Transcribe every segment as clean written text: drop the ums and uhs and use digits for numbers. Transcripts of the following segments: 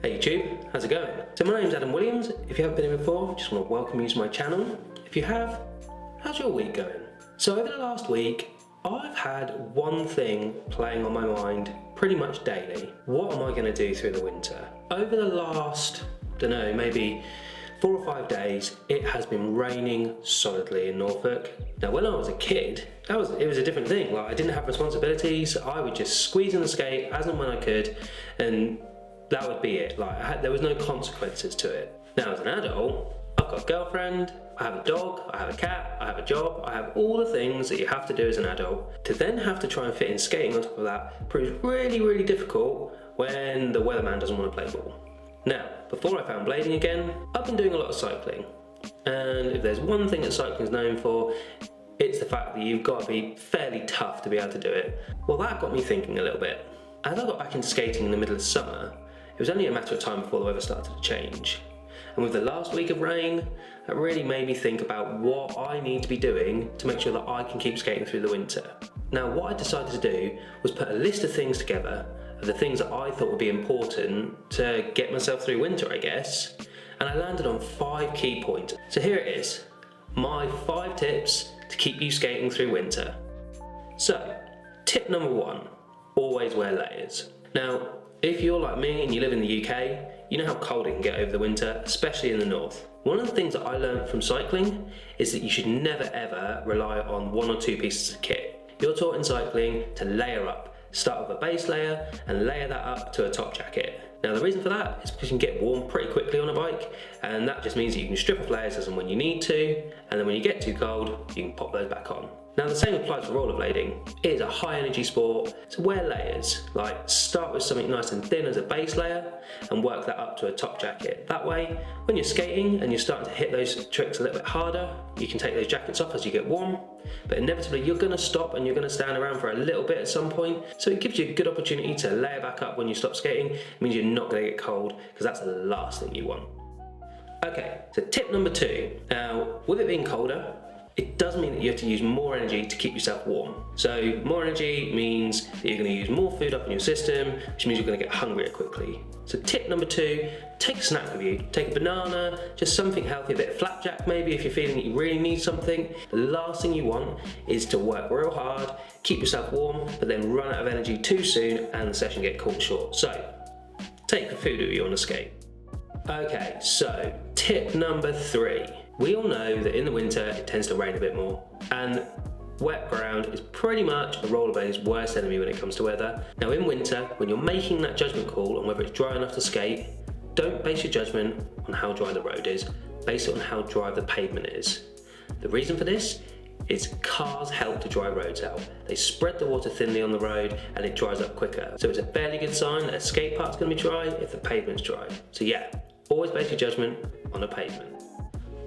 Hey YouTube, how's it going? So my name's Adam Williams. If you haven't been here before, just want to welcome you to my channel. If you have, how's your week going? So over the last week, I've had one thing playing on my mind pretty much daily. What am I going to do through the winter? Over the last, maybe 4 or 5 days, it has been raining solidly in Norfolk. Now when I was a kid, it was a different thing. Like, I didn't have responsibilities. I would just squeeze in the skate as and when I could, and that would be it. Like, there was no consequences to it. Now as an adult, I've got a girlfriend, I have a dog, I have a cat, I have a job, I have all the things that you have to do as an adult. To then have to try and fit in skating on top of that proves really, really difficult when the weatherman doesn't want to play ball. Now, before I found blading again, I've been doing a lot of cycling. And if there's one thing that cycling is known for, it's the fact that you've got to be fairly tough to be able to do it. Well, that got me thinking a little bit. As I got back into skating in the middle of summer, it was only a matter of time before the weather started to change. And with the last week of rain, that really made me think about what I need to be doing to make sure that I can keep skating through the winter. Now, what I decided to do was put a list of things together, of the things that I thought would be important to get myself through winter, I guess. And I landed on 5 key points. So here it is, my 5 tips to keep you skating through winter. So, tip number 1, always wear layers. Now, if you're like me and you live in the UK, you know how cold it can get over the winter, especially in the north. One of the things that I learned from cycling is that you should never ever rely on 1 or 2 pieces of kit. You're taught in cycling to layer up. Start with a base layer and layer that up to a top jacket. Now the reason for that is because you can get warm pretty quickly on a bike, and that just means that you can strip off layers as and when you need to, and then when you get too cold, you can pop those back on. Now the same applies for rollerblading. It is a high energy sport, so wear layers. Like, start with something nice and thin as a base layer and work that up to a top jacket. That way, when you're skating and you're starting to hit those tricks a little bit harder, you can take those jackets off as you get warm, but inevitably you're gonna stop and you're gonna stand around for a little bit at some point, so it gives you a good opportunity to layer back up when you stop skating. It means you're not gonna get cold, because that's the last thing you want. Okay, so tip number 2. Now, with it being colder, it does mean that you have to use more energy to keep yourself warm. So more energy means that you're going to use more food up in your system, which means you're going to get hungrier quickly. So tip number 2, take a snack with you. Take a banana, just something healthy, a bit of flapjack maybe if you're feeling that you really need something. The last thing you want is to work real hard, keep yourself warm, but then run out of energy too soon and the session get caught short. So take the food with you on a skate. Okay, so tip number 3. We all know that in the winter it tends to rain a bit more, and wet ground is pretty much a rollerblader's worst enemy when it comes to weather. Now in winter, when you're making that judgment call on whether it's dry enough to skate, don't base your judgment on how dry the road is, base it on how dry the pavement is. The reason for this is cars help to dry roads out. They spread the water thinly on the road and it dries up quicker. So it's a fairly good sign that a skate park's going to be dry if the pavement's dry. So yeah, always base your judgment on the pavement.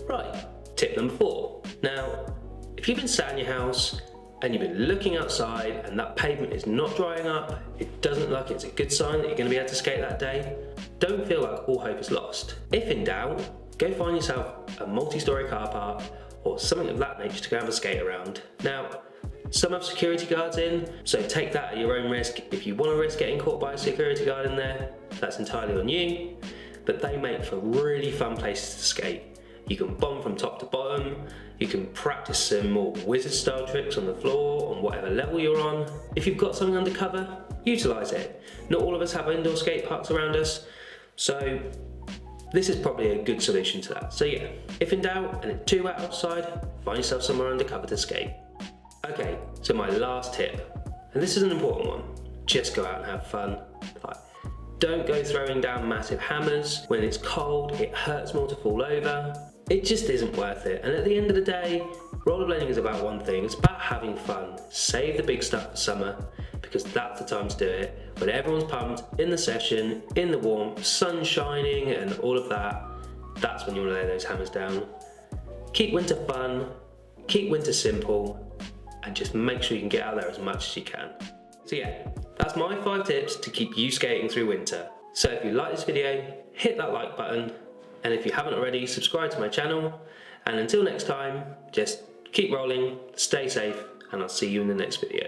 Right, tip number 4. Now, if you've been sat in your house and you've been looking outside and that pavement is not drying up, it doesn't look like it's a good sign that you're going to be able to skate that day, don't feel like all hope is lost. If in doubt, go find yourself a multi-storey car park or something of that nature to go have a skate around. Now, some have security guards in, so take that at your own risk. If you want to risk getting caught by a security guard in there, that's entirely on you, but they make for really fun places to skate. You can bomb from top to bottom, you can practice some more wizard style tricks on the floor on whatever level you're on. If you've got something undercover, utilise it. Not all of us have indoor skate parks around us, so this is probably a good solution to that. So yeah, if in doubt and it's too wet outside, find yourself somewhere undercover to skate. Okay, so my last tip, and this is an important one, just go out and have fun. Don't go throwing down massive hammers. When it's cold, it hurts more to fall over. It just isn't worth it. And at the end of the day, rollerblading is about one thing. It's about having fun. Save the big stuff for summer, because that's the time to do it. When everyone's pumped, in the session, in the warmth, sun shining and all of that, that's when you want to lay those hammers down. Keep winter fun, keep winter simple, and just make sure you can get out there as much as you can. So yeah, that's my 5 tips to keep you skating through winter. So if you like this video, hit that like button, and if you haven't already, subscribe to my channel. And until next time, just keep rolling, stay safe, and I'll see you in the next video.